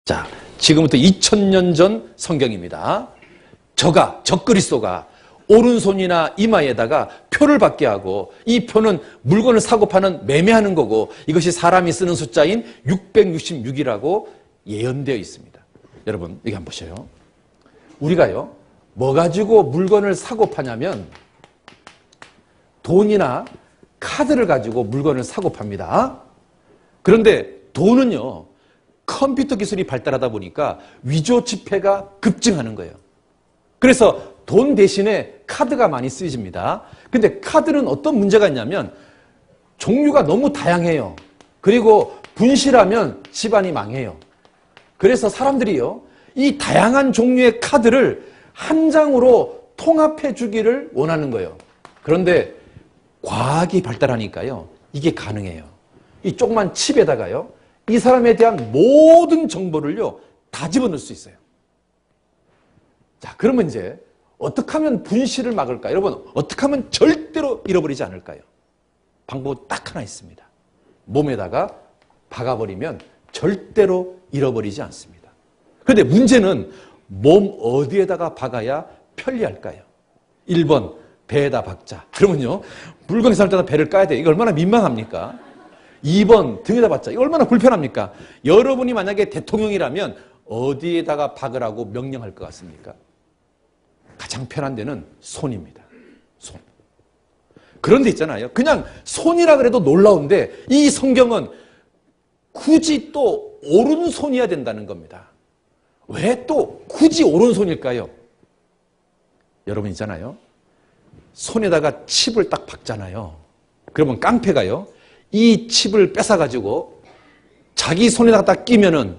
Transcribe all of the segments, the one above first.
자, 지금부터 2000년 전 성경입니다. 적그리스도가 오른손이나 이마에다가 표를 받게 하고, 이 표는 물건을 사고 파는 매매하는 거고, 이것이 사람이 쓰는 숫자인 666이라고 예언되어 있습니다. 여러분, 여기 한번 보세요. 우리가요, 뭐 가지고 물건을 사고 파냐면 돈이나 카드를 가지고 물건을 사고 팝니다. 그런데 돈은요, 컴퓨터 기술이 발달하다 보니까 위조 지폐가 급증하는 거예요. 그래서 돈 대신에 카드가 많이 쓰여집니다. 근데 카드는 어떤 문제가 있냐면 종류가 너무 다양해요. 그리고 분실하면 집안이 망해요. 그래서 사람들이요, 이 다양한 종류의 카드를 한 장으로 통합해 주기를 원하는 거예요. 그런데 과학이 발달하니까요, 이게 가능해요. 이 조그만 칩에다가요, 이 사람에 대한 모든 정보를요, 다 집어넣을 수 있어요. 자, 그러면 이제 어떻게 하면 분실을 막을까요? 여러분, 어떻게 하면 절대로 잃어버리지 않을까요? 방법은 딱 하나 있습니다. 몸에다가 박아버리면 절대로 잃어버리지 않습니다. 그런데 문제는 몸 어디에다가 박아야 편리할까요? 1번, 배에다 박자. 그러면요, 물건이 살 때마다 배를 까야 돼요. 이거 얼마나 민망합니까? 2번, 등에다 박자. 이거 얼마나 불편합니까? 여러분이 만약에 대통령이라면 어디에다가 박으라고 명령할 것 같습니까? 가장 편한 데는 손입니다. 손. 그런데 있잖아요, 그냥 손이라 그래도 놀라운데 이 성경은 굳이 또 오른손이어야 된다는 겁니다. 왜 또 굳이 오른손일까요? 여러분 있잖아요, 손에다가 칩을 딱 박잖아요. 그러면 깡패가요, 이 칩을 뺏어가지고 자기 손에다가 딱 끼면은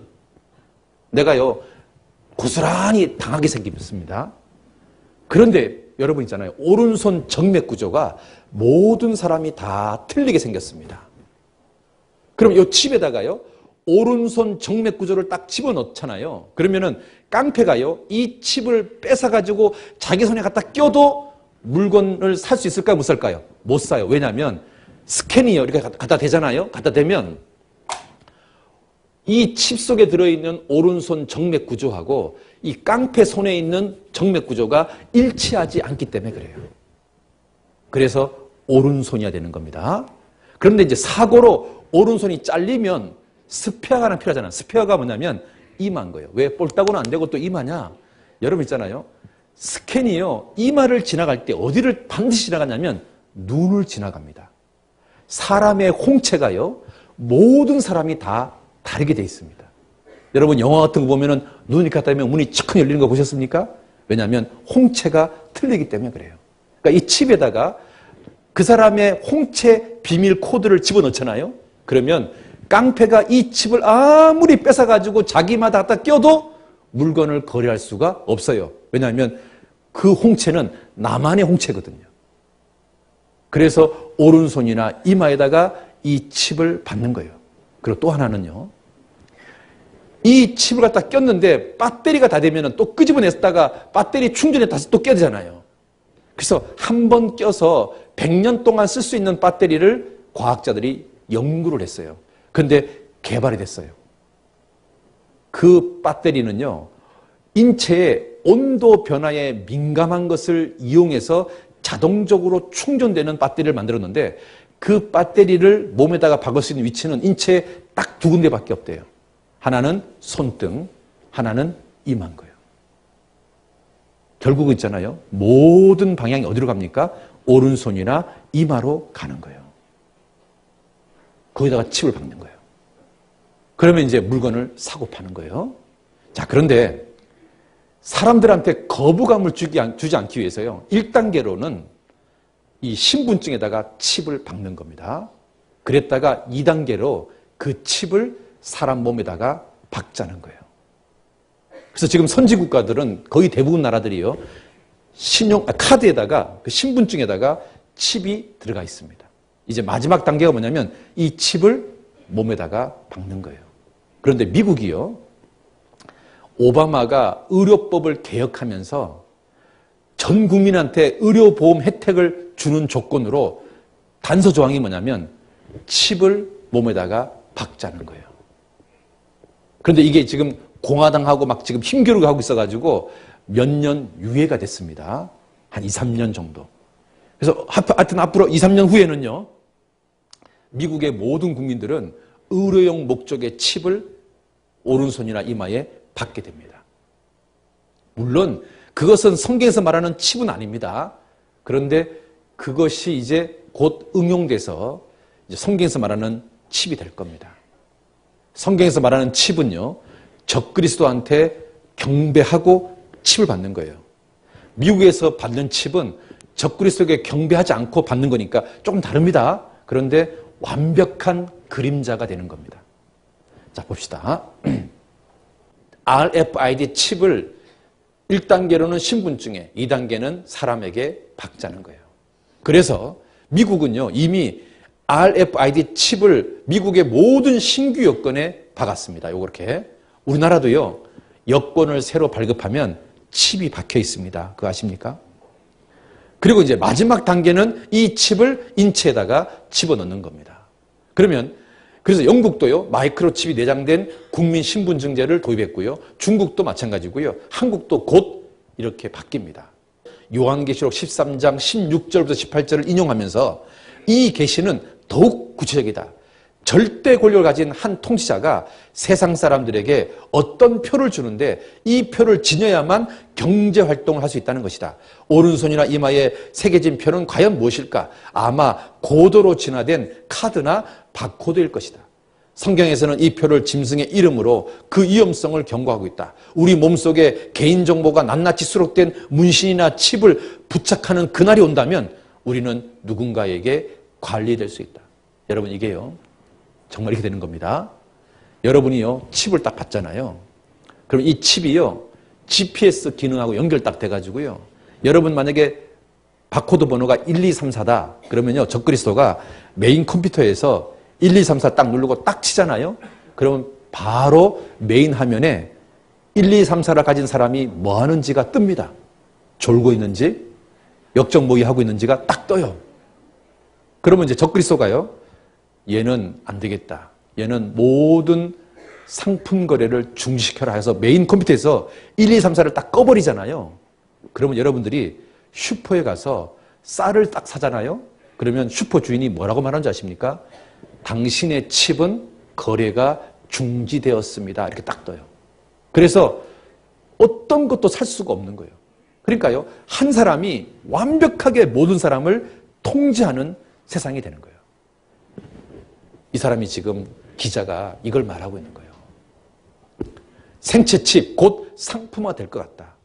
내가요, 고스란히 당하게 생겼습니다. 그런데 여러분 있잖아요, 오른손 정맥 구조가 모든 사람이 다 틀리게 생겼습니다. 그럼 이 칩에다가요, 오른손 정맥 구조를 딱 집어넣잖아요. 그러면은 깡패가요, 이 칩을 뺏어가지고 자기 손에 갖다 껴도 물건을 살 수 있을까요? 못 살까요? 못 사요. 왜냐하면 스캔이요, 이렇게 갖다 대잖아요. 갖다 대면 이 칩 속에 들어있는 오른손 정맥 구조하고 이 깡패 손에 있는 정맥 구조가 일치하지 않기 때문에 그래요. 그래서 오른손이어야 되는 겁니다. 그런데 이제 사고로 오른손이 잘리면 스페어가 하나 필요하잖아요. 스페어가 뭐냐면 이마인 거예요. 왜 볼따구는 안 되고 또 이마냐? 여러분 있잖아요, 스캔이요, 이마를 지나갈 때 어디를 반드시 지나가냐면 눈을 지나갑니다. 사람의 홍채가요, 모든 사람이 다 다르게 돼 있습니다. 여러분 영화 같은 거 보면은 눈이 갖다 대면 문이 척 열리는 거 보셨습니까? 왜냐하면 홍채가 틀리기 때문에 그래요. 그러니까 이 칩에다가 그 사람의 홍채 비밀 코드를 집어넣잖아요. 그러면 깡패가 이 칩을 아무리 뺏어가지고 자기마다 갖다 껴도 물건을 거래할 수가 없어요. 왜냐하면 그 홍채는 나만의 홍채거든요. 그래서 오른손이나 이마에다가 이 칩을 받는 거예요. 그리고 또 하나는요, 이 칩을 갖다 꼈는데 배터리가 다 되면 또 끄집어냈다가 배터리 충전에 다시 또 껴야 되잖아요. 그래서 한 번 껴서 100년 동안 쓸 수 있는 배터리를 과학자들이 연구를 했어요. 그런데 개발이 됐어요. 그 배터리는요, 인체의 온도 변화에 민감한 것을 이용해서 자동적으로 충전되는 배터리를 만들었는데, 그 배터리를 몸에다가 박을 수 있는 위치는 인체에 딱 두 군데밖에 없대요. 하나는 손등, 하나는 이마인 거예요. 결국은 있잖아요, 모든 방향이 어디로 갑니까? 오른손이나 이마로 가는 거예요. 거기다가 칩을 박는 거예요. 그러면 이제 물건을 사고 파는 거예요. 자, 그런데 사람들한테 거부감을 주지 않기 위해서요, 1단계로는 이 신분증에다가 칩을 박는 겁니다. 그랬다가 2단계로 그 칩을 사람 몸에다가 박자는 거예요. 그래서 지금 선진 국가들은 거의 대부분 나라들이요, 카드에다가, 그 신분증에다가 칩이 들어가 있습니다. 이제 마지막 단계가 뭐냐면 이 칩을 몸에다가 박는 거예요. 그런데 미국이요, 오바마가 의료법을 개혁하면서 전 국민한테 의료보험 혜택을 주는 조건으로 단서 조항이 뭐냐면 칩을 몸에다가 박자는 거예요. 그런데 이게 지금 공화당하고 막 지금 힘겨루고 하고 있어가지고 몇 년 유예가 됐습니다. 한 2, 3년 정도. 그래서 하여튼 앞으로 2, 3년 후에는요, 미국의 모든 국민들은 의료용 목적의 칩을 오른손이나 이마에 받게 됩니다. 물론 그것은 성경에서 말하는 칩은 아닙니다. 그런데 그것이 이제 곧 응용돼서 이제 성경에서 말하는 칩이 될 겁니다. 성경에서 말하는 칩은요, 적그리스도한테 경배하고 칩을 받는 거예요. 미국에서 받는 칩은 적그리스도에게 경배하지 않고 받는 거니까 조금 다릅니다. 그런데 완벽한 그림자가 되는 겁니다. 자, 봅시다. RFID 칩을 1단계로는 신분증에, 2단계는 사람에게 박자는 거예요. 그래서 미국은요, 이미 RFID 칩을 미국의 모든 신규 여권에 박았습니다. 요렇게. 우리나라도요, 여권을 새로 발급하면 칩이 박혀 있습니다. 그거 아십니까? 그리고 이제 마지막 단계는 이 칩을 인체에다가 집어넣는 겁니다. 그래서 영국도요, 마이크로칩이 내장된 국민 신분증제를 도입했고요. 중국도 마찬가지고요. 한국도 곧 이렇게 바뀝니다. 요한계시록 13장 16절부터 18절을 인용하면서 이 계시는 더욱 구체적이다. 절대 권력을 가진 한 통치자가 세상 사람들에게 어떤 표를 주는데 이 표를 지녀야만 경제 활동을 할 수 있다는 것이다. 오른손이나 이마에 새겨진 표는 과연 무엇일까? 아마 고도로 진화된 카드나 바코드일 것이다. 성경에서는 이 표를 짐승의 이름으로 그 위험성을 경고하고 있다. 우리 몸속에 개인정보가 낱낱이 수록된 문신이나 칩을 부착하는 그날이 온다면 우리는 누군가에게 관리될 수 있다. 여러분, 이게요, 정말 이렇게 되는 겁니다. 여러분이요, 칩을 딱 받잖아요. 그럼 이 칩이요, GPS 기능하고 연결 딱 돼가지고요, 여러분 만약에 바코드 번호가 1, 2, 3, 4다. 그러면요, 적그리스도가 메인 컴퓨터에서 1, 2, 3, 4 딱 누르고 딱 치잖아요. 그러면 바로 메인 화면에 1, 2, 3, 4를 가진 사람이 뭐 하는지가 뜹니다. 졸고 있는지, 역적 모의 하고 있는지가 딱 떠요. 그러면 이제 적그리스도가요, 얘는 안 되겠다. 얘는 모든 상품 거래를 중지시켜라 해서 메인 컴퓨터에서 1, 2, 3, 4를 딱 꺼버리잖아요. 그러면 여러분들이 슈퍼에 가서 쌀을 딱 사잖아요. 그러면 슈퍼 주인이 뭐라고 말하는지 아십니까? 당신의 칩은 거래가 중지되었습니다. 이렇게 딱 떠요. 그래서 어떤 것도 살 수가 없는 거예요. 그러니까요, 한 사람이 완벽하게 모든 사람을 통제하는 세상이 되는 거예요. 이 사람이 지금 기자가 이걸 말하고 있는 거예요. 생체칩 곧 상품화 될 것 같다.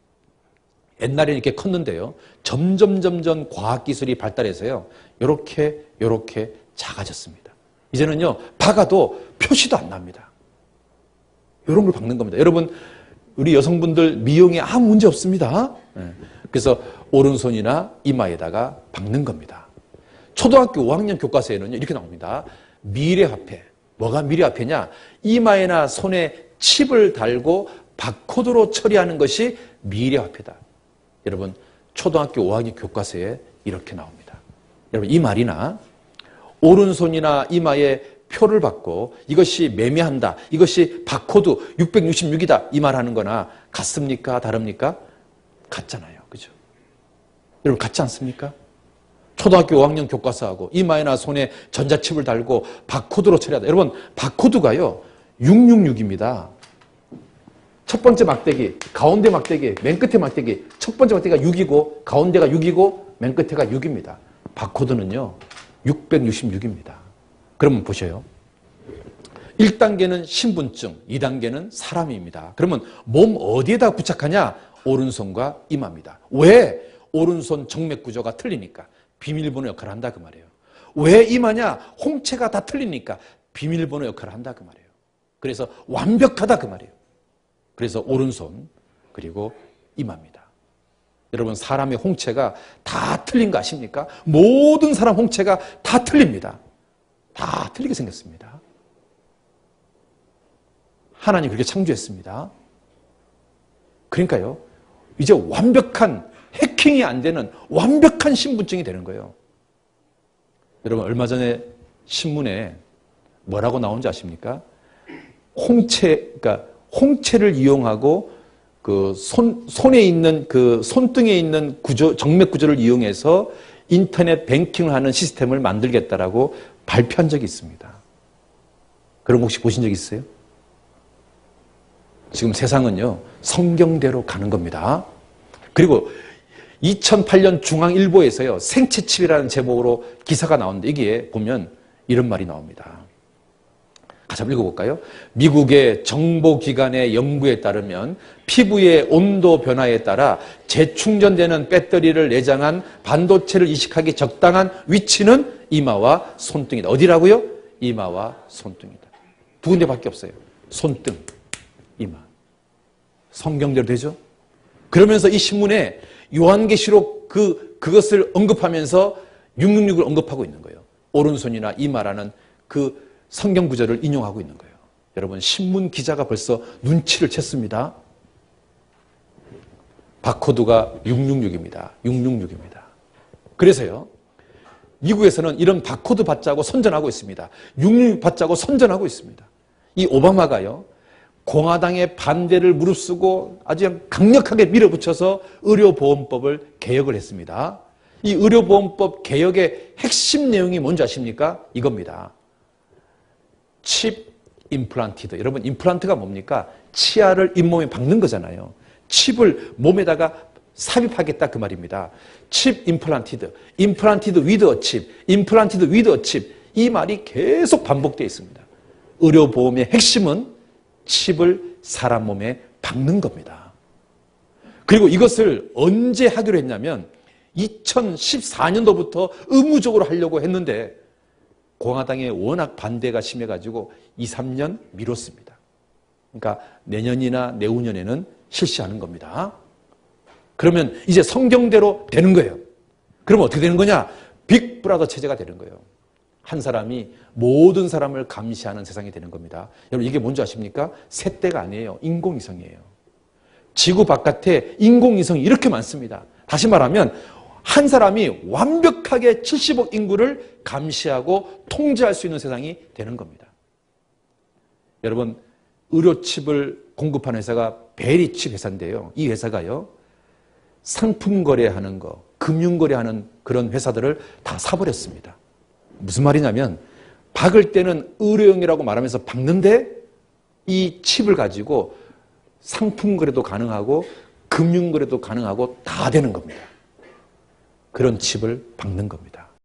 옛날에는 이렇게 컸는데요, 점점 과학기술이 발달해서요, 요렇게 작아졌습니다. 이제는요, 박아도 표시도 안 납니다. 이런 걸 박는 겁니다. 여러분, 우리 여성분들 미용에 아무 문제 없습니다. 그래서 오른손이나 이마에다가 박는 겁니다. 초등학교 5학년 교과서에는 이렇게 나옵니다. 미래화폐. 뭐가 미래화폐냐? 이마에나 손에 칩을 달고 바코드로 처리하는 것이 미래화폐다. 여러분, 초등학교 5학년 교과서에 이렇게 나옵니다. 여러분, 이 말이나 오른손이나 이마에 표를 받고 이것이 매매한다, 이것이 바코드 666이다, 이 말하는 거나 같습니까? 다릅니까? 같잖아요. 그죠? 여러분, 같지 않습니까? 초등학교 5학년 교과서하고 이마에나 손에 전자칩을 달고 바코드로 처리하다. 여러분, 바코드가요, 666입니다. 첫 번째 막대기, 가운데 막대기, 맨 끝에 막대기. 첫 번째 막대기가 6이고 가운데가 6이고 맨 끝에가 6입니다. 바코드는요, 666입니다. 그러면 보셔요. 1단계는 신분증, 2단계는 사람입니다. 그러면 몸 어디에다 부착하냐? 오른손과 이마입니다. 왜? 오른손 정맥 구조가 틀리니까. 비밀번호 역할을 한다 그 말이에요. 왜 이마냐? 홍채가 다 틀리니까 비밀번호 역할을 한다 그 말이에요. 그래서 완벽하다 그 말이에요. 그래서 오른손 그리고 이마입니다. 여러분, 사람의 홍채가 다 틀린 거 아십니까? 모든 사람 홍채가 다 틀립니다. 다 틀리게 생겼습니다. 하나님 그렇게 창조했습니다. 그러니까요, 이제 완벽한, 해킹이 안 되는 완벽한 신분증이 되는 거예요. 여러분, 얼마 전에 신문에 뭐라고 나온지 아십니까? 홍채, 그러니까 홍채를 이용하고 그 손에 있는 그 손등에 있는 구조, 정맥 구조를 이용해서 인터넷 뱅킹을 하는 시스템을 만들겠다라고 발표한 적이 있습니다. 그런 거 혹시 보신 적 있어요? 지금 세상은요, 성경대로 가는 겁니다. 그리고 2008년 중앙일보에서요, 생체칩이라는 제목으로 기사가 나오는데 이게 보면 이런 말이 나옵니다. 같이 한번 읽어볼까요? 미국의 정보기관의 연구에 따르면 피부의 온도 변화에 따라 재충전되는 배터리를 내장한 반도체를 이식하기 적당한 위치는 이마와 손등이다. 어디라고요? 이마와 손등이다. 두 군데밖에 없어요. 손등, 이마. 성경대로 되죠? 그러면서 이 신문에 요한계시록 그것을 언급하면서 666을 언급하고 있는 거예요. 오른손이나 이마라는 그 성경 구절을 인용하고 있는 거예요. 여러분, 신문 기자가 벌써 눈치를 챘습니다. 바코드가 666입니다. 666입니다. 그래서요, 미국에서는 이런 바코드 받자고 선전하고 있습니다. 666 받자고 선전하고 있습니다. 이 오바마가요, 공화당의 반대를 무릅쓰고 아주 강력하게 밀어붙여서 의료보험법을 개혁을 했습니다. 이 의료보험법 개혁의 핵심 내용이 뭔지 아십니까? 이겁니다. 칩 임플란티드. 여러분, 임플란트가 뭡니까? 치아를 잇몸에 박는 거잖아요. 칩을 몸에다가 삽입하겠다 그 말입니다. 칩 임플란티드, 임플란티드 위드 어 칩, 임플란티드 위드 어 칩. 이 말이 계속 반복되어 있습니다. 의료보험의 핵심은 칩을 사람 몸에 박는 겁니다. 그리고 이것을 언제 하기로 했냐면 2014년도부터 의무적으로 하려고 했는데 공화당의 워낙 반대가 심해가지고 2, 3년 미뤘습니다. 그러니까 내년이나 내후년에는 실시하는 겁니다. 그러면 이제 성경대로 되는 거예요. 그러면 어떻게 되는 거냐? 빅브라더 체제가 되는 거예요. 한 사람이 모든 사람을 감시하는 세상이 되는 겁니다. 여러분, 이게 뭔지 아십니까? 새떼가 아니에요. 인공위성이에요. 지구 바깥에 인공위성이 이렇게 많습니다. 다시 말하면 한 사람이 완벽하게 70억 인구를 감시하고 통제할 수 있는 세상이 되는 겁니다. 여러분, 의료칩을 공급하는 회사가 베리칩 회사인데요. 이 회사가요, 상품 거래하는 거, 금융 거래하는 그런 회사들을 다 사버렸습니다. 무슨 말이냐면 박을 때는 의료용이라고 말하면서 박는데 이 칩을 가지고 상품 거래도 가능하고 금융 거래도 가능하고 다 되는 겁니다. 그런 칩을 박는 겁니다.